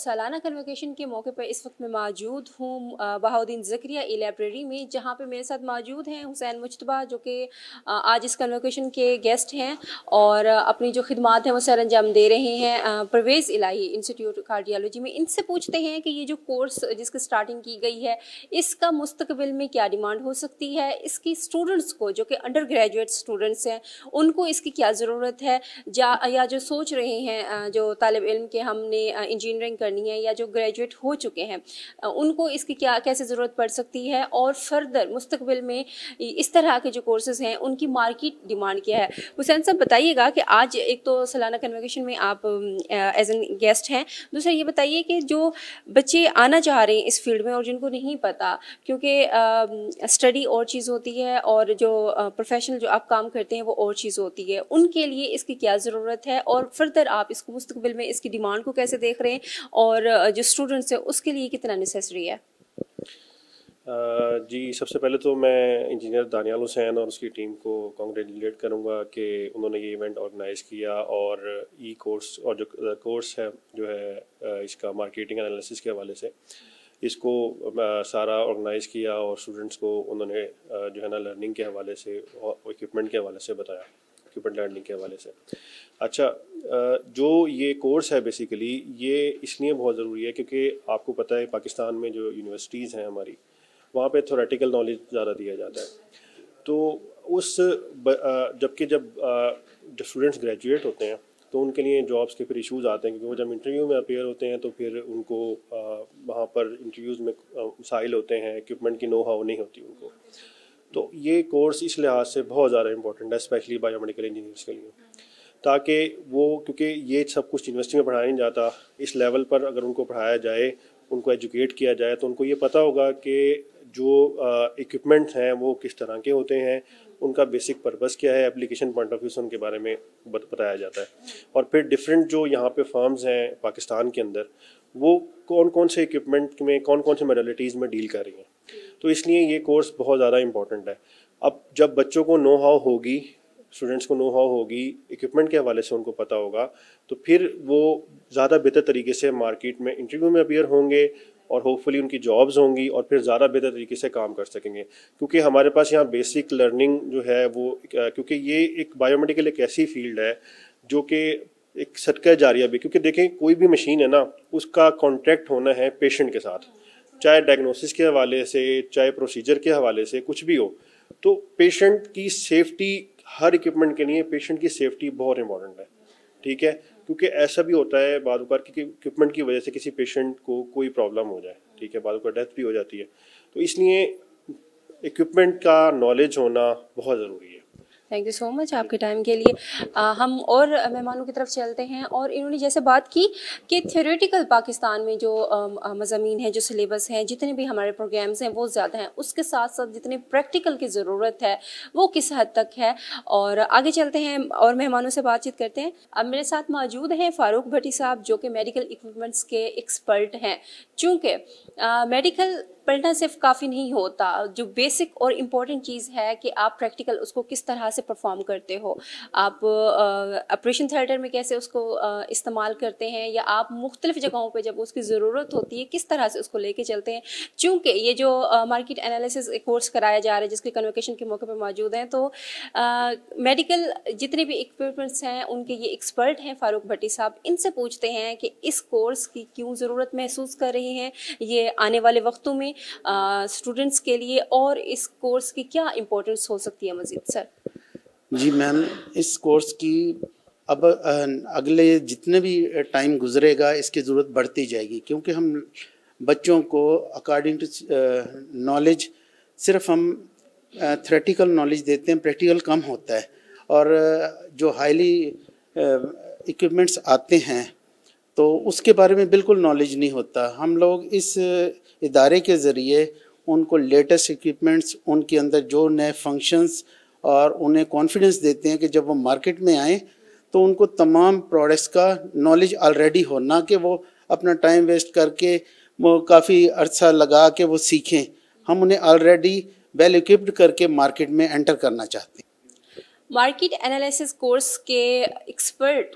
سالانہ کنووکیشن کے موقع پر اس وقت میں موجود ہوں بہاؤدین زکریا ای لائبریری میں، جہاں پہ میرے ساتھ موجود ہیں حسین مجتبیٰ، جو کہ آج اس کنووکیشن کے گیسٹ ہیں اور اپنی جو خدمات ہیں وہ سر انجام دے رہے ہیں پرویز الہی انسٹیٹیوٹ کارڈیالوجی میں۔ ان سے پوچھتے ہیں کہ یہ جو کورس جس کی اسٹارٹنگ کی گئی ہے، اس کا مستقبل میں کیا ڈیمانڈ ہو سکتی ہے، اس کی اسٹوڈنٹس کو جو کہ انڈر گریجویٹ اسٹوڈنٹس ہیں ان کو اس کی کیا ضرورت ہے، یا جو سوچ رہے ہیں جو طالب علم کہ ہم نے انجینئرنگ کرنی ہے یا جو گریجویٹ ہو چکے ہیں ان کو اس کی کیسے ضرورت پڑ سکتی ہے، اور فردر مستقبل میں اس طرح کے جو کورسز ہیں ان کی مارکیٹ ڈیمانڈ کیا ہے۔ حسین صاحب بتائیے گا کہ آج ایک تو سالانہ کنووکیشن میں آپ ایز این گیسٹ ہیں، دوسرا یہ بتائیے کہ جو بچے آنا چاہ رہے ہیں اس فیلڈ میں اور جن کو نہیں پتہ، کیونکہ اسٹڈی اور چیز ہوتی ہے اور جو پروفیشنل جو آپ کام کرتے ہیں وہ اور چیز ہوتی ہے، ان کے لیے اس کی کیا ضرورت ہے اور فردر آپ اس کو مستقبل میں اس کی ڈیمانڈ کو کیسے دیکھ رہے ہیں، اور جو اسٹوڈنٹس ہیں اس کے لیے کتنا نیسیسری ہے؟ جی، سب سے پہلے تو میں انجینئر دانیال حسین اور اس کی ٹیم کو کانگریچولیٹ کروں گا کہ انہوں نے یہ ایونٹ آرگنائز کیا، اور ای کورس اور جو کورس ہے جو ہے اس کا مارکیٹنگ انالیسس کے حوالے سے اس کو سارا آرگنائز کیا، اور اسٹوڈنٹس کو انہوں نے جو ہے نا لرننگ کے حوالے سے اور اکوپمنٹ کے حوالے سے بتایا، اکوپمنٹ لرننگ کے حوالے سے۔ اچھا، جو یہ کورس ہے بیسیکلی یہ اس لیے بہت ضروری ہے کیونکہ آپ کو پتہ ہے پاکستان میں جو یونیورسٹیز ہیں ہماری، وہاں پہ تھیوریٹیکل نالج زیادہ دیا جاتا ہے، تو جب اسٹوڈنٹس گریجویٹ ہوتے ہیں تو ان کے لیے جابس کے پھر ایشوز آتے ہیں، کیونکہ وہ جب انٹرویو میں اپیئر ہوتے ہیں تو پھر ان کو وہاں پر انٹرویوز میں مسائل ہوتے ہیں، اکوپمنٹ کی نو ہاؤ نہیں ہوتی ان کو۔ تو یہ کورس اس لحاظ سے بہت زیادہ امپورٹنٹ ہے، اسپیشلی بایو میڈیکل انجینئرس کے لیے، تاکہ وہ کیونکہ یہ سب کچھ یونیورسٹی میں پڑھایا نہیں جاتا، اس لیول پر اگر ان کو پڑھایا جائے، ان کو ایجوکیٹ کیا جائے تو ان کو یہ پتہ ہوگا کہ جو اکوپمنٹس ہیں وہ کس طرح کے ہوتے ہیں، ان کا بیسک پرپس کیا ہے، اپلیکیشن پوائنٹ آف ویو سے ان کے بارے میں بتایا جاتا ہے، اور پھر ڈفرینٹ جو یہاں پہ فارمز ہیں پاکستان کے اندر وہ کون کون سے اکوپمنٹ میں کون کون سے میڈلٹیز میں ڈیل کر رہی ہیں، تو اس لیے یہ کورس بہت زیادہ امپورٹنٹ ہے۔ اب جب بچوں کو نو ہاؤ ہوگی، اسٹوڈنٹس کو نو ہاؤ ہوگی، اکوپمنٹ کے حوالے سے ان کو پتہ ہوگا، تو پھر وہ زیادہ بہتر طریقے سے مارکیٹ میں انٹرویو میں اپیئر ہوں گے، اور ہوپ فلی ان کی جابز ہوں گی، اور پھر زیادہ بہتر طریقے سے کام کر سکیں گے، کیونکہ ہمارے پاس یہاں بیسک لرننگ جو ہے وہ، کیونکہ یہ ایک بایو میڈیکل ایک ایسی فیلڈ ہے جو کہ ایک صدقہ جاریہ بھی، کیونکہ دیکھیں کوئی بھی مشین ہے نا، اس کا کانٹیکٹ ہونا ہے پیشنٹ کے ساتھ، چاہے ڈائگنوسس کے حوالے سے، چاہے پروسیجر کے حوالے سے، کچھ بھی ہو، تو پیشنٹ کی سیفٹی، ہر اکوپمنٹ کے لیے پیشنٹ کی سیفٹی بہت امپورٹنٹ ہے، ٹھیک ہے، کیونکہ ایسا بھی ہوتا ہے بعض اوقات کہ اکوپمنٹ کی وجہ سے کسی پیشنٹ کو کوئی پرابلم ہو جائے، ٹھیک ہے، بعض اوقات ڈیتھ بھی ہو جاتی ہے، تو اس لیے اکوپمنٹ کا نالج ہونا بہت ضروری ہے۔ تھینک یو سو مچ آپ کے ٹائم کے لیے۔ ہم اور مہمانوں کی طرف چلتے ہیں، اور انہوں نے جیسے بات کی کہ تھیوریٹیکل پاکستان میں جو مضامین ہیں، جو سلیبس ہیں، جتنے بھی ہمارے پروگرامز ہیں وہ زیادہ ہیں، اس کے ساتھ ساتھ جتنے پریکٹیکل کی ضرورت ہے وہ کس حد تک ہے، اور آگے چلتے ہیں اور مہمانوں سے بات چیت کرتے ہیں۔ اب میرے ساتھ موجود ہیں فاروق بھٹی صاحب، جو کہ میڈیکل اکوپمنٹس کے ایکسپرٹ ہیں۔ چونکہ میڈیکل پڑھنا صرف کافی نہیں ہوتا، جو بیسک اور امپورٹنٹ چیز ہے کہ آپ پریکٹیکل اس کو کس طرح سے پرفارم کرتے ہو، آپ آپریشن تھیٹر میں کیسے اس کو استعمال کرتے ہیں، یا آپ مختلف جگہوں پہ جب اس کی ضرورت ہوتی ہے کس طرح سے اس کو لے کے چلتے ہیں۔ چونکہ یہ جو مارکیٹ انالیسس کورس کرایا جا رہا ہے جس کے کنووکیشن کے موقع پہ موجود ہیں، تو میڈیکل جتنے بھی اکوپمنٹس ہیں ان کے یہ ایکسپرٹ ہیں فاروق بھٹی صاحب۔ ان سے پوچھتے ہیں کہ اس کورس کی کیوں ضرورت محسوس کر رہے ہیں یہ آنے والے وقتوں میں اسٹوڈنٹس کے لیے، اور اس کورس کی کیا امپورٹنس ہو سکتی ہے مزید؟ سر جی میم، اس کورس کی اب اگلے جتنے بھی ٹائم گزرے گا اس کی ضرورت بڑھتی جائے گی، کیونکہ ہم بچوں کو اکارڈنگ ٹو نالج صرف ہم تھیوریٹیکل نالج دیتے ہیں، پریکٹیکل کم ہوتا ہے، اور جو ہائیلی اکوپمنٹس آتے ہیں تو اس کے بارے میں بالکل نالج نہیں ہوتا۔ ہم لوگ اس ادارے کے ذریعے ان کو لیٹسٹ اکوپمنٹس، ان کے اندر جو نئے فنکشنز، اور انہیں کانفیڈنس دیتے ہیں کہ جب وہ مارکیٹ میں آئیں تو ان کو تمام پروڈکٹس کا نالج آلریڈی ہو، نہ کہ وہ اپنا ٹائم ویسٹ کر کے وہ کافی عرصہ لگا کے وہ سیکھیں۔ ہم انہیں آلریڈی ویل اکوپڈ کر کے مارکیٹ میں انٹر کرنا چاہتے ہیں۔ مارکیٹ انالیسس کورس کے ایکسپرٹ